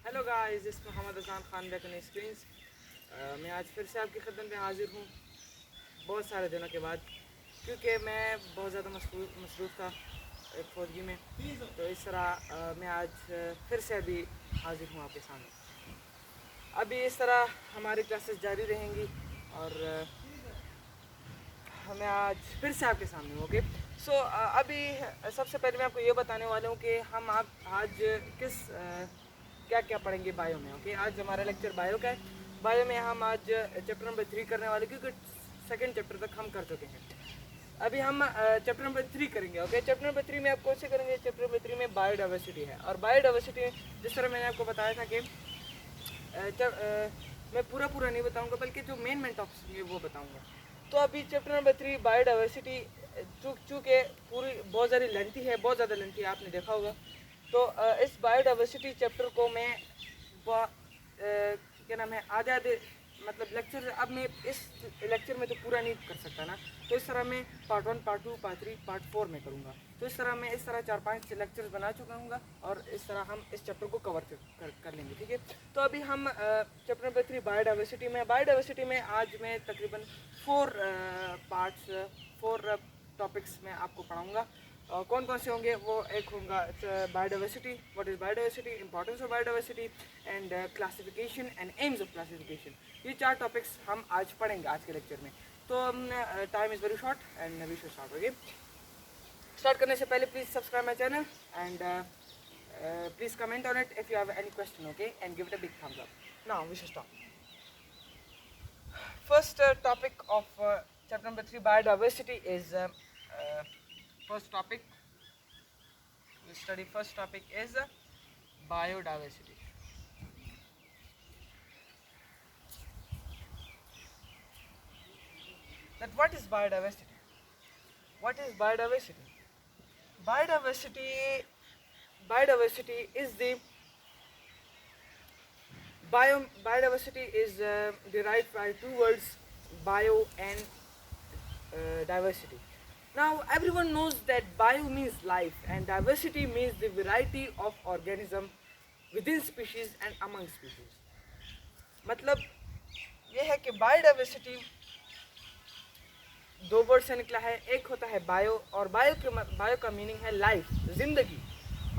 Hello guys, इस मोहम्मद अजान Khan back on screens. मैं आज फिर से आपकी खिदमत में हाजिर हूँ बहुत सारे दिनों के बाद, क्योंकि मैं बहुत ज़्यादा मसरूफ़ था एक फौजी में। तो इस तरह मैं आज फिर से अभी हाजिर हूँ आपके सामने। अभी इस तरह हमारी क्लासेस जारी रहेंगी और मैं आज फिर से आपके सामने हूँ। ओके, सो अभी सबसे पहले मैं आपको ये बताने वाला हूँ कि हम आज किस क्या क्या पढ़ेंगे बायो में। ओके, आज हमारा लेक्चर बायो का है। बायो में हम आज चैप्टर नंबर 3 करने वाले, क्योंकि सेकंड चैप्टर तक हम कर चुके हैं। अभी हम चैप्टर नंबर 3 करेंगे। ओके, चैप्टर नंबर 3 में आप कौन से करेंगे? चैप्टर नंबर 3 में बायोडाइवर्सिटी है। और बायोडाइवर्सिटी जिस तरह मैंने आपको बताया था कि मैं पूरा नहीं बताऊंगा, बल्कि जो मेन टॉपिक्स वो बताऊंगा। तो अभी चैप्टर नंबर 3 बायोडाइवर्सिटी चूँकि पूरी बहुत ज़्यादा लेंथी है, आपने देखा होगा। तो इस बायोडाइवर्सिटी चैप्टर को मैं क्या नाम है आधे मतलब लेक्चर, अब मैं इस लेक्चर में तो पूरा नहीं कर सकता ना, तो इस तरह मैं पार्ट 1, पार्ट 2, पार्ट 3, पार्ट 4 में करूँगा। तो इस तरह मैं 4-5 लेक्चर्स बना चुका हूँ और इस तरह हम इस चैप्टर को कवर कर लेंगे। ठीक है, तो अभी हम चैप्टर नंबर 3 बायोडाइवर्सिटी में आज मैं तकरीबन 4 टॉपिक्स में आपको पढ़ाऊँगा। कौन कौन से होंगे वो? एक होगा biodiversity, what is biodiversity, importance of biodiversity and classification and AIIMS of classification. ये 4 टॉपिक्स हम आज पढ़ेंगे आज के लेक्चर में। तो time is very short and we should start. Okay, start करने से पहले please subscribe my channel and please comment on it if you have any question. Okay, and give it a big thumbs up. Now we should start. First topic of chapter number 3 biodiversity is first topic. We study first topic is biodiversity. That what is biodiversity? What is biodiversity? Biodiversity is the biodiversity is derived by two words, bio and diversity. Now everyone knows that bio means life and diversity means the variety of organism within species and among species. मतलब ये है कि biodiversity दो word से निकला है। एक होता है बायो, और बायो का मीनिंग है लाइफ, जिंदगी।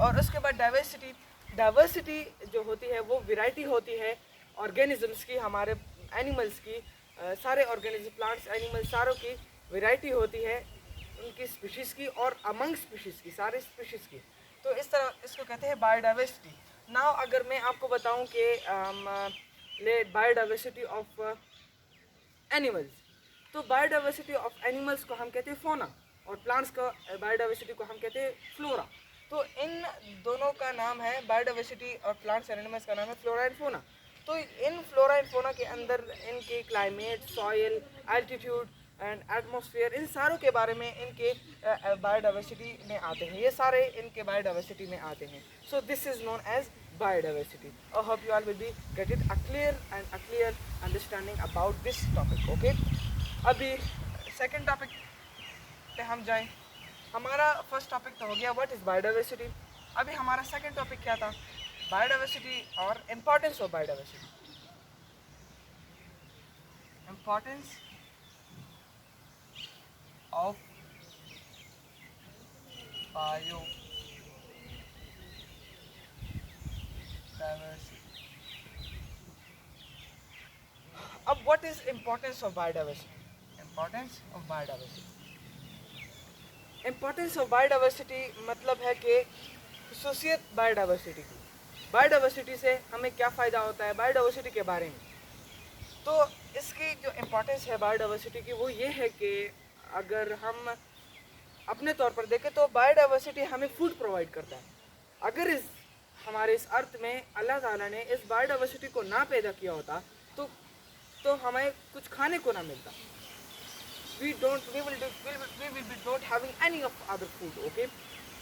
और उसके बाद डाइवर्सिटी जो होती है वो वैरायटी होती है ऑर्गेनिजम्स की, हमारे एनिमल्स की, सारे ऑर्गेनिज्म, प्लांट्स, एनिमल्स, सारों की वैरायटी होती है, उनकी स्पीशीज़ की और अमंग स्पीशीज़ की, सारे स्पीशीज़ की। तो इस तरह इसको कहते हैं बायोडाइवर्सिटी। नाउ अगर मैं आपको बताऊं कि ले बायोडाइवर्सिटी ऑफ एनिमल्स, तो बायोडाइवर्सिटी ऑफ एनिमल्स को हम कहते हैं फोना और प्लांट्स का बायोडाइवर्सिटी को हम कहते हैं फ्लोरा। तो इन दोनों का नाम है बायोडाइवर्सिटी, और प्लांट्स एंड एनिमल्स का नाम है फ्लोरा एंड फोना। तो इन फ्लोरा एंड फोना के अंदर इनके climate, soil, altitude and atmosphere, इन सारों के बारे में इनके बायोडाइवर्सिटी में आते हैं। ये सारे इनके बायोडाइवर्सिटी में आते हैं। So this is known as biodiversity. I hope you all will be getting a clear understanding about this topic. Okay, अभी सेकंड टॉपिक पे हम जाएं। हमारा फर्स्ट टॉपिक तो हो गया व्हाट इज़ बायोडाइवर्सिटी। अभी हमारा सेकंड टॉपिक क्या था? बायोडाइवर्सिटी और importance of biodiversity. Importance of bio diversity. अब what is importance of biodiversity? Importance of biodiversity. Importance of biodiversity मतलब है कि खसूसियत बायोडाइवर्सिटी की। बायोडाइवर्सिटी से हमें क्या फ़ायदा होता है बायोडाइवर्सिटी के बारे में। तो इसकी जो इम्पोर्टेंस है बायोडाइवर्सिटी की वो ये है कि अगर हम अपने तौर पर देखें तो बायोडाइवर्सिटी हमें फूड प्रोवाइड करता है। अगर हमारे इस अर्थ में अल्लाह ताला ने इस बायोडाइवर्सिटी को ना पैदा किया होता तो हमें कुछ खाने को ना मिलता। we will be not having any of other food. Okay,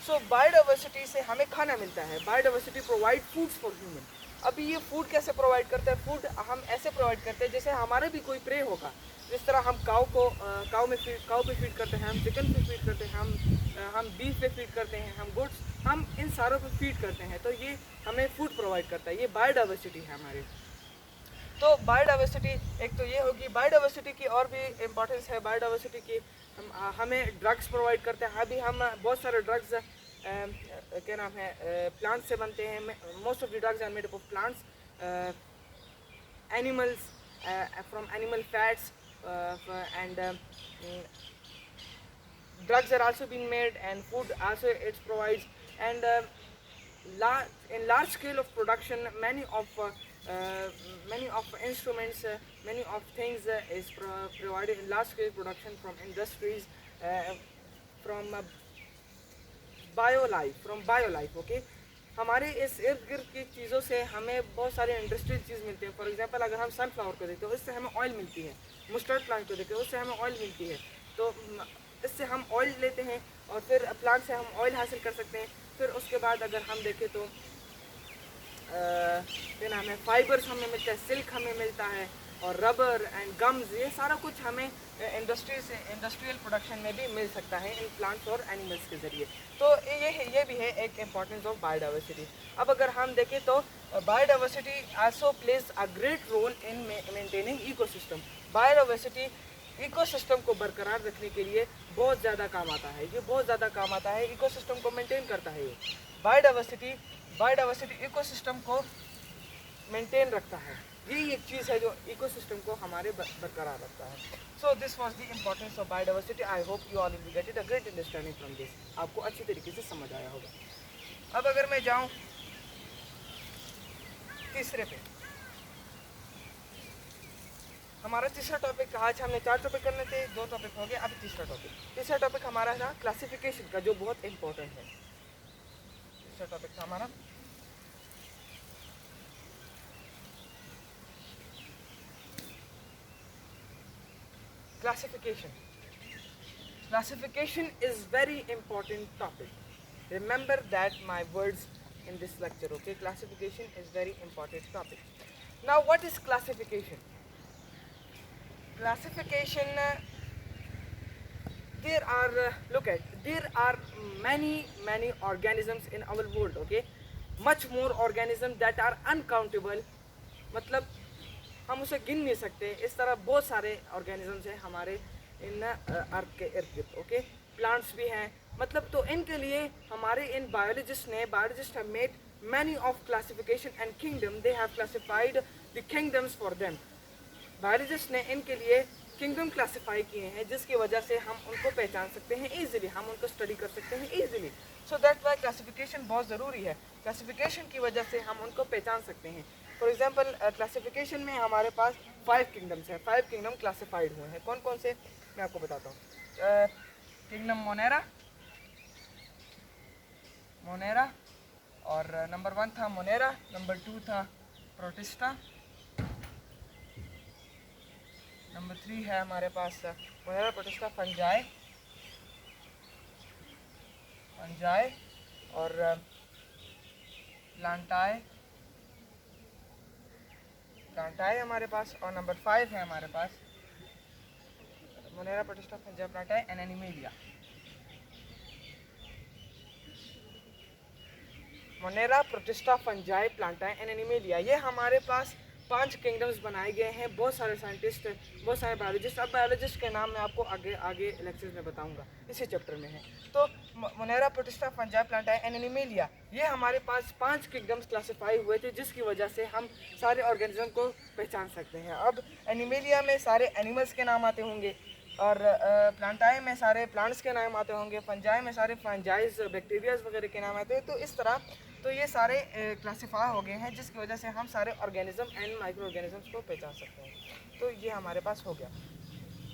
so biodiversity से हमें खाना मिलता है। Biodiversity provide foods for human. अभी ये फूड कैसे प्रोवाइड करता है? फूड हम ऐसे प्रोवाइड करते हैं जैसे हमारे भी कोई प्रे होगा। जिस तरह हम काऊ पे फीड करते हैं, हम चिकन पे फीड करते हैं, हम हम बीफ पे फीड करते हैं, हम गुड्स, हम इन सारों पे फीड करते हैं, तो ये हमें फूड प्रोवाइड करता है। ये बायोडाइवर्सिटी है हमारी। तो बायोडाइवर्सिटी एक तो ये होगी। बायोडाइवर्सिटी की और भी इम्पोर्टेंस है बायोडाइवर्सिटी की। हमें ड्रग्स प्रोवाइड करते हैं। अभी हम बहुत सारे ड्रग्स क्या नाम है प्लांट से बनते हैं। Most of the drugs are made up of plants, animals, from animal fats, and drugs are also being made, and food also it provides. And in large scale of production, many of instruments, many of things is provided in large scale production from industries, from bio life okay. हमारे इस इर्द गिर्द की चीज़ों से हमें बहुत सारे इंडस्ट्रियल चीज़ मिलते हैं। फॉर एग्जांपल अगर हम सनफ्लावर को देखते हैं उससे हमें ऑयल मिलती है। मस्टर्ड प्लांट को देखते हैं उससे हमें ऑयल मिलती है। तो इससे हम ऑयल लेते हैं और फिर प्लांट से हम ऑयल हासिल कर सकते हैं। फिर उसके बाद अगर हम देखें तो क्या नाम है फाइबर्स हमें मिलता है, सिल्क हमें मिलता है, और रबर एंड गम्स, ये सारा कुछ हमें इंडस्ट्रियल प्रोडक्शन में भी मिल सकता है इन प्लांट्स और एनिमल्स के ज़रिए। तो ये भी है एक इम्पॉर्टेंस ऑफ बायोडाइवर्सिटी। अब अगर हम देखें तो biodiversity also plays a great role in maintaining ecosystem. Biodiversity ecosystem को बरकरार रखने के लिए बहुत ज़्यादा काम आता है। ये बहुत ज़्यादा काम आता है, इकोसिस्टम को मेंटेन करता है। ये बायोडाइवर्सिटी इकोसिस्टम को मेंटेन रखता है। यही एक चीज़ है जो इकोसिस्टम को हमारे बरकरार रखता है। सो this was the importance of biodiversity. I hope you all will get it a great understanding from this. आपको अच्छी तरीके से समझ आया होगा। अब अगर मैं जाऊँ तीसरे पे, हमारा तीसरा टॉपिक, आज हमने 4 टॉपिक करने थे, 2 टॉपिक हो गए, अभी तीसरा टॉपिक हमारा था क्लासिफिकेशन का, जो बहुत इम्पोर्टेंट है। तीसरा टॉपिक था हमारा classification. Classification is very important topic. Remember that my words in this lecture, okay? Classification is very important topic. Now what is classification? Classification, there are many organisms in our world, okay? Much more organisms that are uncountable, मतलब हम उसे गिन नहीं सकते। इस तरह बहुत सारे ऑर्गेनिजम्स हैं हमारे इन अर्थ के इर्द गिर्द, ओके। प्लांट्स भी हैं, मतलब तो इनके लिए हमारे इन biologist have made many of classification and kingdom. They have classified the kingdoms for them. Biologist ने इनके लिए किंगडम क्लासिफाई किए हैं, जिसकी वजह से हम उनको पहचान सकते हैं ईजिली, हम उनको स्टडी कर सकते हैं easily. So that why classification बहुत ज़रूरी है। क्लासिफिकेशन की वजह से हम उनको पहचान सकते हैं। फॉर एग्जाम्पल क्लासिफिकेशन में हमारे पास 5 किंगडम्स हैं। 5 किंगडम क्लासिफाइड हुए हैं। कौन कौन से मैं आपको बताता हूँ। किंगडम मोनेरा, और नंबर 1 था मोनेरा, नंबर 2 था प्रोटिस्टा, नंबर 3 है हमारे पास मोनेरा, प्रोटिस्टा, फंजाई और प्लांटाई हमारे पास, और नंबर 5 है हमारे पास Monera, Protista, Fungi, Plantae and Animalia. Monera, Protista, Fungi, Plantae and Animalia, ये हमारे पास 5 किंगडम्स बनाए गए हैं। बहुत सारे साइंटिस्ट, बहुत सारे बायोलॉजिस्ट, अब बायोलॉजिस्ट के नाम मैं आपको आगे लेक्चर्स में बताऊंगा, इसी चैप्टर में है। तो Monera, Protista, Fungi, Plantae and Animalia, ये हमारे पास 5 किंगडम्स क्लासिफाई हुए थे, जिसकी वजह से हम सारे ऑर्गेनिज्म को पहचान सकते हैं। अब एनिमेलिया में सारे एनिमल्स के नाम आते होंगे, और प्लांटाई में सारे प्लांट्स के नाम आते होंगे, फंजाई में सारे फंजाइज बैक्टीरियाज वगैरह के नाम आते हैं। तो इस तरह तो ये सारे क्लासिफाई हो गए हैं, जिसकी वजह से हम सारे ऑर्गेनिज्म एंड माइक्रो ऑर्गेनिजम्स को पहचान सकते हैं। तो ये हमारे पास हो गया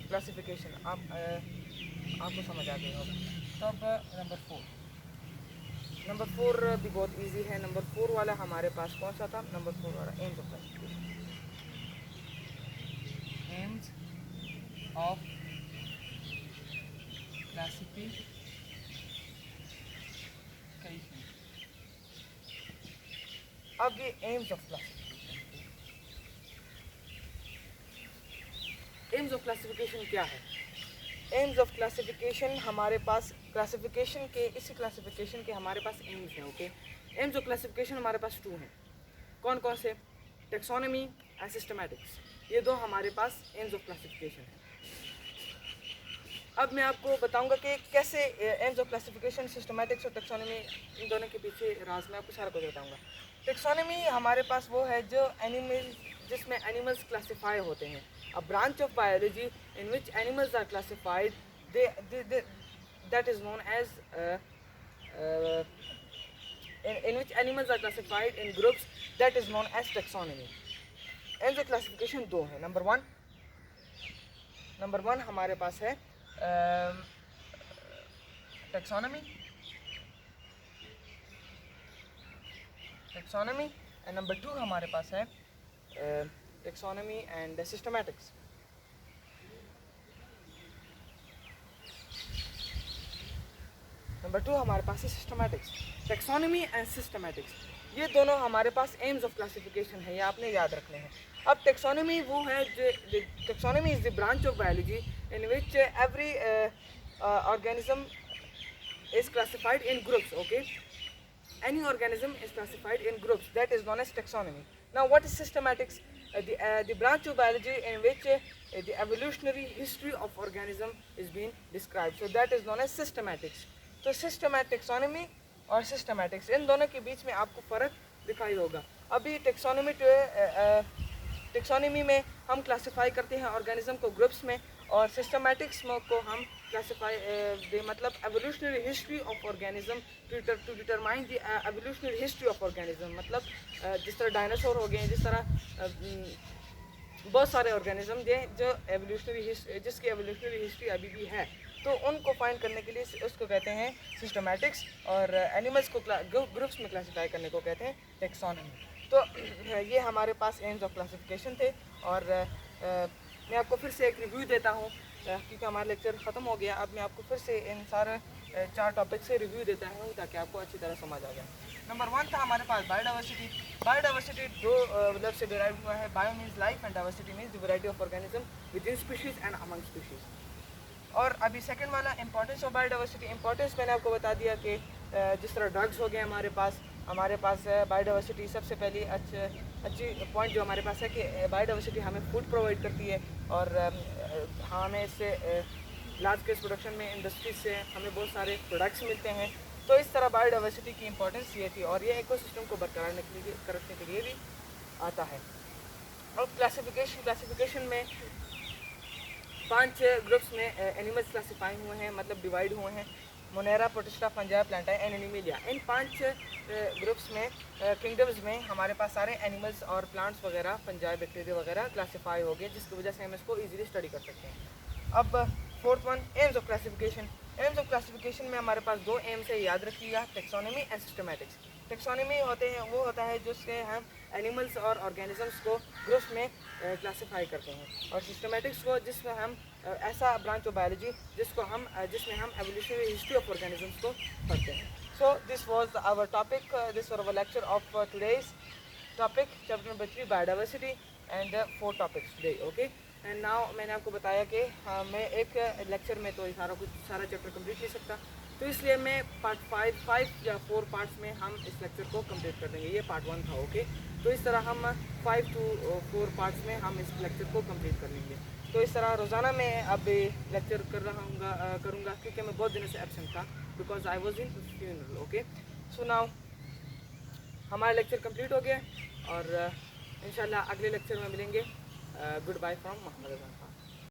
क्लासिफिकेशन। आपको समझ आ गया होगा। तो अब नंबर 4 भी बहुत इजी है। नंबर 4 वाला हमारे पास कौन सा था? नंबर 4 वाला AIIMS of classification. AIIMS of classification. अब ये एम्स ऑफ क्लासिफिकेशन क्या है? एम्स ऑफ क्लासिफिकेशन, हमारे पास क्लासिफिकेशन के, इसी क्लासिफिकेशन के हमारे पास एम्स हैं। ओके, एम्स ऑफ क्लासिफिकेशन हमारे पास 2 हैं। कौन कौन से? टेक्सोनॉमी एंड सिस्टमैटिक्स, ये 2 हमारे पास एम्स ऑफ क्लासिफिकेशन है। अब मैं आपको बताऊंगा कि कैसे एम्स ऑफ क्लासिफिकेशन, सिस्टमैटिक्स और टेक्सोनॉमी, इन दोनों के पीछे राज में आपको सारा कुछ बताऊंगा। टेक्सोनॉमी हमारे पास वो है जो एनिमल, जिसमें एनिमल्स क्लासिफाई होते हैं। A branch of biology in which animals are classified, that is known as in which animals are classified in groups, that is known as taxonomy. AIIMS of classification 2 है। Number one हमारे पास है taxonomy and number 2 हमारे पास है taxonomy and systematics. Number 2 हमारे पास है systematics. Taxonomy and systematics, ये दोनों हमारे पास एम्स ऑफ क्लासिफिकेशन है, ये आपने याद रखने हैं। अब टेक्सोनॉमी वो है जो, taxonomy is the branch of biology in which every organism is classified in groups. Okay, any organism is classified in groups, that is known as taxonomy. Now what is systematics? The branch of biology in which the evolutionary history of organism is being described, so that is known as systematics. तो systematic taxonomy और systematics, इन दोनों के बीच में आपको फ़र्क दिखाई होगा। अभी टेक्सोनॉमी में हम क्लासिफाई करते हैं ऑर्गेनिज्म को ग्रुप्स में, और सिस्टमैटिक्स को हम क्लासिफाई मतलब evolutionary history of organism to determine the evolutionary history of organism. मतलब जिस तरह डायनासोर हो गए, जिस तरह बहुत सारे ऑर्गेनिज्म जो एवोल्यूशनरी जिसकी एवोल्यूशनरी हिस्ट्री अभी भी है, तो उनको फाइंड करने के लिए उसको कहते हैं सिस्टमैटिक्स, और एनिमल्स को ग्रुप्स में क्लासिफाई करने को कहते हैं टेक्सोनॉमी। तो ये हमारे पास एम्स ऑफ क्लासिफिकेशन थे, और मैं आपको फिर से एक रिव्यू देता हूँ क्योंकि हमारा लेक्चर ख़त्म हो गया। अब मैं आपको फिर से इन सारे 4 टॉपिक से रिव्यू देता हूँ ताकि आपको अच्छी तरह समझ आ जाए। नंबर 1 था हमारे पास बायोडाइवर्सिटी। बायोडाइवर्सिटी 2 वर्ड से डिराइव हुआ है। Bio means life and diversity means the variety of organism with in species and among species. और अभी सेकंड वाला इंपॉर्टेंस ऑफ बायोडाइवर्सिटी। इंपॉर्टेंस मैंने आपको बता दिया कि जिस तरह ड्रग्स हो गए हमारे पास बायोडाइवर्सिटी सबसे पहली अच्छी पॉइंट जो हमारे पास है कि बायोडाइवर्सिटी हमें फूड प्रोवाइड करती है, और हमें इससे लार्ज स्केल प्रोडक्शन में इंडस्ट्रीज से हमें बहुत सारे प्रोडक्ट्स मिलते हैं। तो इस तरह बायोडाइवर्सिटी की इंपॉर्टेंस ये थी, और ये इकोसिस्टम को बरकरार रखने के लिए भी आता है। और क्लासिफिकेशन में 5 ग्रुप्स में एनिमल्स क्लासीफाई हुए हैं, मतलब डिवाइड हुए हैं। Monera, Protista, fungi, Plantae and Animalia. In 5 groups में किंगडम्स में हमारे पास सारे एनिमल्स और प्लांट्स वगैरह, फंजाई, बैक्टीरिया वगैरह क्लासीफाई हो गए, जिसकी वजह से हम इसको इजीली स्टडी कर सकते हैं। अब 4th one, AIIMS of classification. AIIMS of classification में हमारे पास 2 एम्स है, याद रखिएगा, टेक्सोनॉमी एंड सिस्टमैटिक्स। टेक्सोनॉमी वो होता है जिससे हम एनिमल्स और ऑर्गेनिजम्स को ग्रुप्स में क्लासीफाई करते हैं, और सिस्टमैटिक्स को जिसमें हम ऐसा ब्रांच ऑफ बायोलॉजी जिसमें हम एवोल्यूशनरी हिस्ट्री ऑफ ऑर्गेनिजम्स को पढ़ते हैं। So this was our topic, this was our lecture of today's topic, chapter number 3 biodiversity and 4 topics today. Okay, and now मैंने आपको बताया कि मैं एक लेक्चर में तो सारा चैप्टर कंप्लीट नहीं सकता, तो इसलिए मैं पार्ट 5 या 4 पार्ट्स में हम इस लेक्चर को कंप्लीट कर देंगे। ये पार्ट 1 था। ओके, तो इस तरह हम 5 to 4 पार्ट्स में हम इस लेक्चर को कंप्लीट कर लेंगे। तो इस तरह रोज़ाना मैं अब लेक्चर करूँगा क्योंकि मैं बहुत दिनों से एब्सेंट था, because I was in funeral. Okay, so now हमारा लेक्चर कंप्लीट हो गया, और इंशाल्लाह अगले लेक्चर में मिलेंगे। Good bye from Mohammad Azhar Khan.